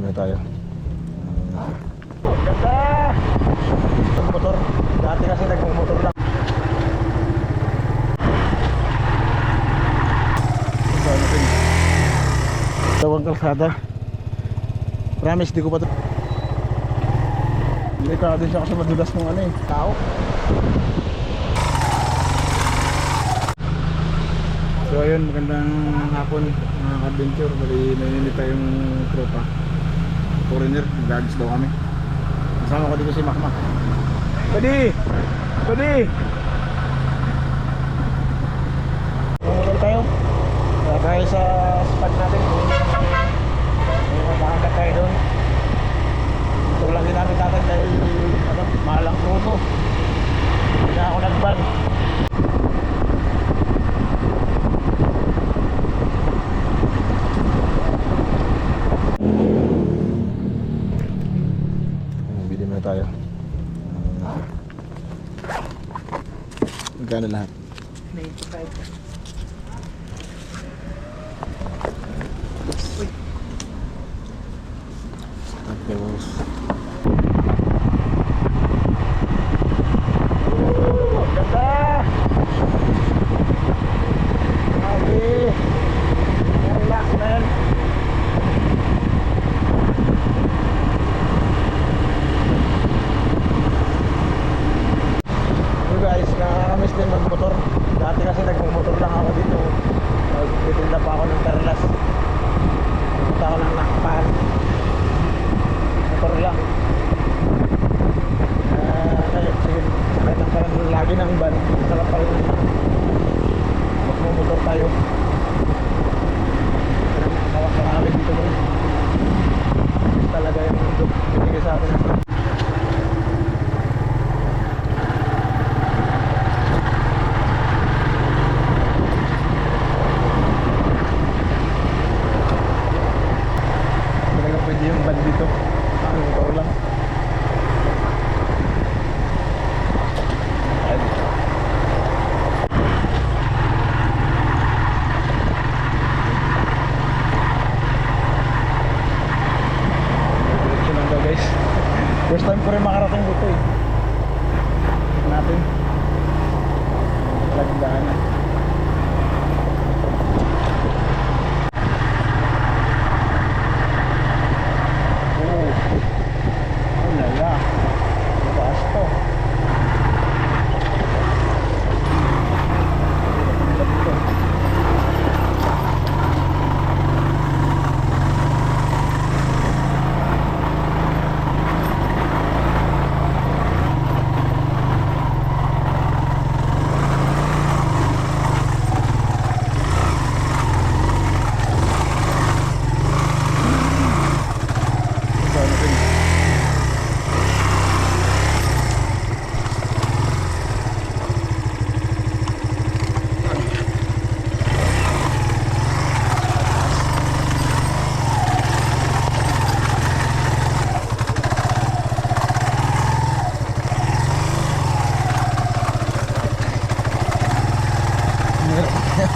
na tayo. Ganda! Motor. Dati kasi nagmumotor lang. Ito natin. Tawang kalsada. Promise, di ko pa ito. Hindi ka din siya kasi madulas ng ano eh. Tao. So ayun, magandang hapon mga adventure. Bali, naninit tayong tropa. Foreigner, nag-agis daw kami. Kasama ko dito si Makmak. Pwede! Pwede! Pumulong tayo. Kaya sa spot natin. Makakagad tayo doon. Ito lang din namin natin dahil mahalang pruto. Kaya ako nag-ban. Bili na tayo. Magkano lahat? 95. Tapos ganda! Grabe! Relax, man! So guys, nakakamiss din magmotor. Dati kasi nagmumotor lang ako dito. Nagtitinda pa ako ng Perlas. Punta ako ng Nakpan. Motor lang. Sige, kahit ang parang lagi ng van, masarap pa rin magmumotor tayo. Nakakawak sa kami dito mo. Talaga yung mundo binigay sa atin. Talaga pwede yung van dito. Ang motor lang. First time ko rin makarating dito eh. Tignan natin. Lagdaan na. Oh. Oh lala. Mataas to. Ito.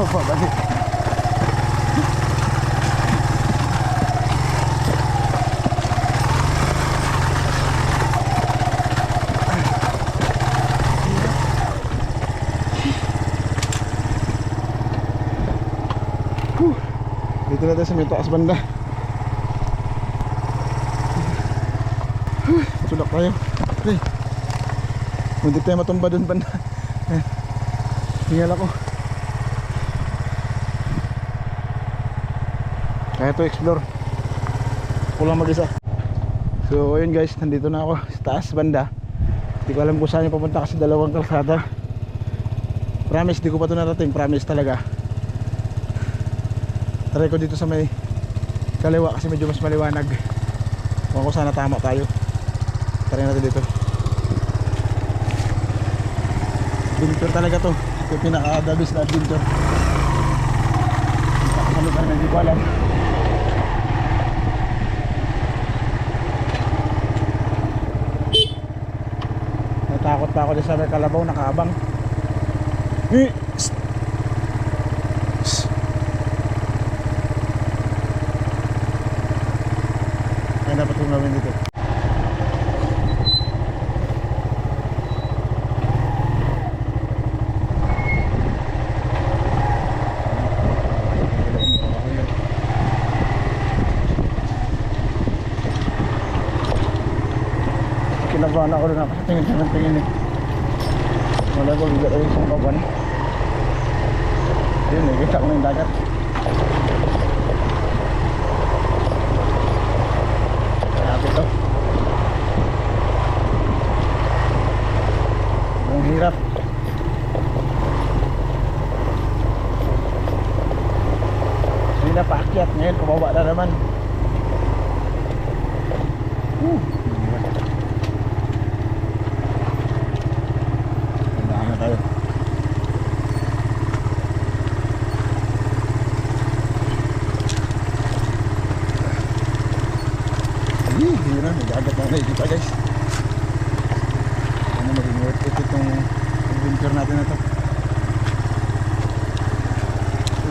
Apa balik? Dito na tayo sa may taas banda. Sulak tayo. Okay. Hindi tayo matumba dun banda. Hingal ako. Kaya to explore. Kulang mag-isa. So ayun guys, nandito na ako sa taas banda. Hindi ko alam kung saan yung papunta kasi dalawang kalsada. Promise, di ko pa ito narating. Promise talaga. Try ko dito sa may kaliwa kasi medyo mas maliwanag. Kung ako sana tama tayo. Try natin dito. Adventure talaga to. Ito yung pinaka-dabis na adventure. Kasalit na hindi ko alam. Natakot pa ako din sa may kalabaw, nakaabang. Kaya dapat kong gawin dito. Kinabahan ako rin ako sa tingin eh. Wala ko bigat ay isang kaban. Ayun eh, kita ko na yung dagat. Grabe to. Ang hirap. Hindi na paakyat ngayon, kumaba na naman. Tayo. Hindi na, nag-agat na nakikita guys. Ano maging worth it itong adventure natin na ito.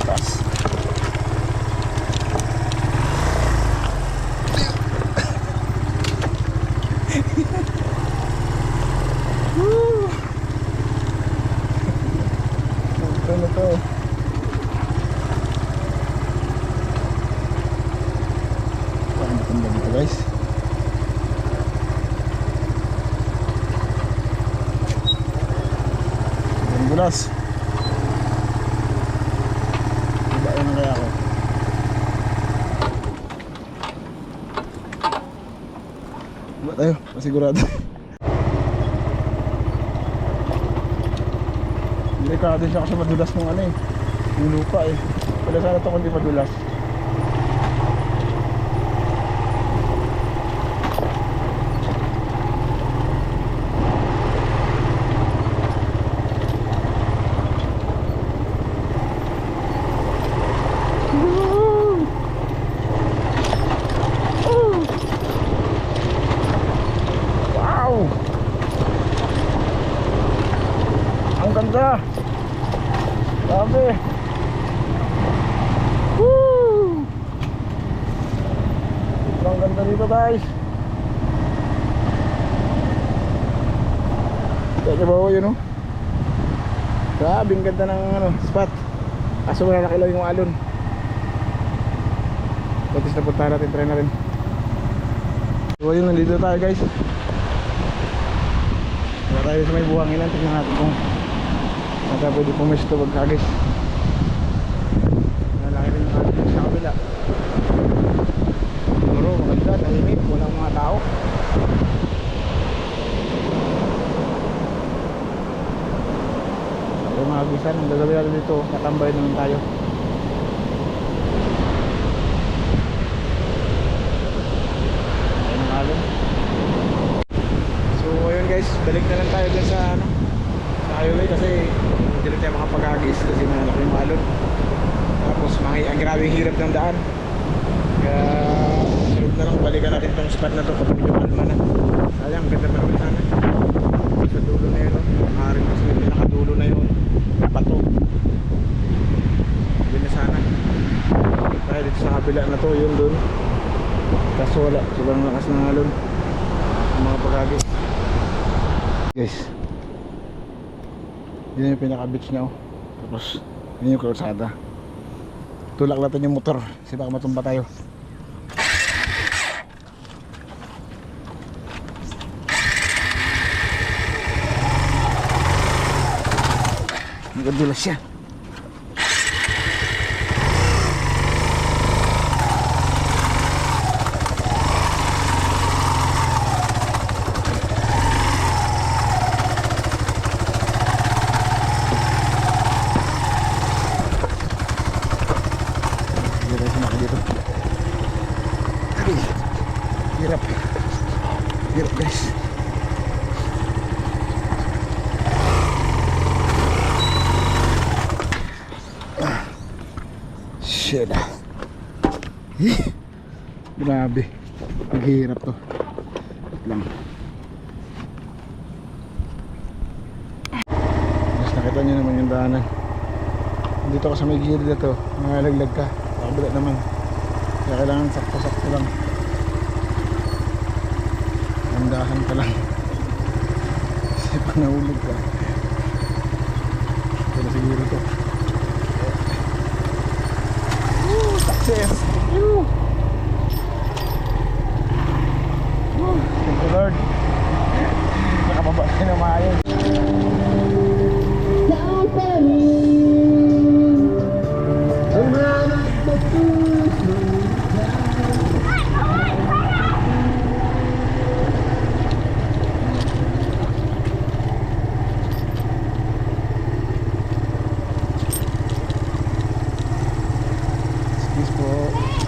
Bukas. Ano to? Parang matanda dito guys. Ang bulas. Iba yun kaya ako. Iba tayo, pasigurado. Delikado siya kasi madulas ng ano eh, yung lupa eh. Pwede sana ito kundi madulas. Wow! Ang ganda! Grabe! Woo! Ang ganda dito guys! Kaya ba ko yun oh? Grabe ang ganda ng ano, spot. Kaso wala nakilaw yung alon. Patis na punta natin, try na rin. So yun, nandito tayo guys. Wala tayo sa may buhanginan. Tignan natin kung naka pwede pumesto pagkagis. Nalaki rin ang agis sa kabila. Siguro maganda, tahimik, walang mga tao. Yung mga agisan, gagawin natin dito, natambay naman tayo. Ayun ang alon. So ayun guys, balik na lang tayo dyan sa ano, sa highway kasi hindi rin tayo makapag-agis kasi malaki yung alon. Tapos ang grabing hirap ng daan. Kaya sunod na lang balikan natin itong spot na to kapag medyo kalma na. Sayang, ganda pa naman sana. Sa dulo na yun, maaaring mas may nakadulo na yun. Pato. Hindi na sana. Dahil dito sa kabila na to, yun dun. Kaso wala, sobrang lakas ng alon. Ang mga pag-agis. Guys, yun yung pinaka-beach niya oh. Tapos yun yung kalsada. Tulak natin yung motor kasi baka matumba tayo. Nagadulas siya. Hirap. Hirap guys. Shit. Grabe. Naghihirap to. Wait lang. Mas nakita nyo naman yung daanan. Dito ka sa may gilid na to. Nangalaglag ka. Kabila naman. Kaya kailangan sakto-sakto lang. dahan ka lang. Kasi pag nahulog ka, ito na siguro to. Success! Thank you Lord. Nakababa tayo na maayos. Excuse po.